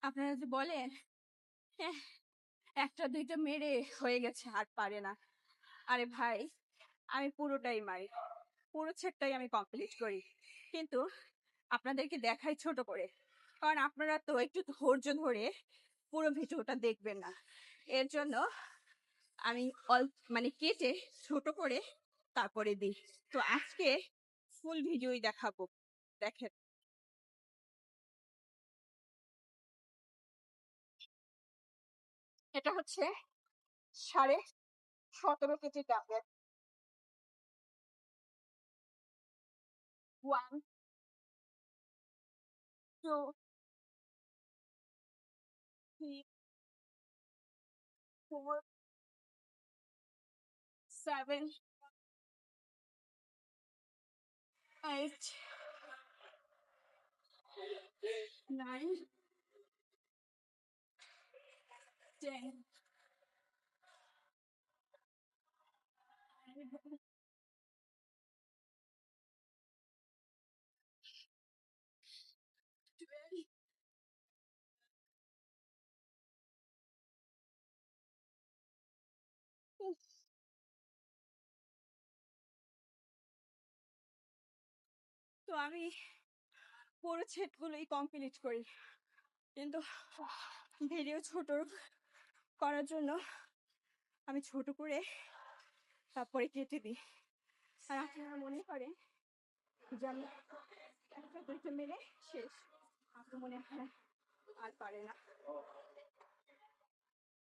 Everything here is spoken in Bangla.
আপনারা যে বলেন হ্যাঁ, একটা দুইটা মেরে হয়ে গেছে আর পারে না। আরে ভাই, আমি পুরোটাই মারি, পুরো সেটটাই আমি কমপ্লিট করি, কিন্তু আপনাদেরকে দেখাই ছোট করে, কারণ আপনারা তো একটু ধৈর্য ধরে পুরো ভিডিওটা দেখবেন না। এর জন্য আমি মানে কেটে ছোট করে তারপরে দিই। তো আজকে ফুল ভিডিওই দেখাবো, দেখেন। এটা হচ্ছে 17.5 কেজি ডাম্বেল। 1, 2, 3, 4, 7, 8, 9, 10, 11, 12। তো আমি পুরো সেটগুলোই কমপ্লিট করি, কিন্তু ভিডিও ছোট করার জন্য আমি ছোট করে তারপরে কেটে দিই। আর আপনারা মনে করেন যে আমি একটা দুইটা মেরে শেষ, আপনার মনে হয় আর পারে না।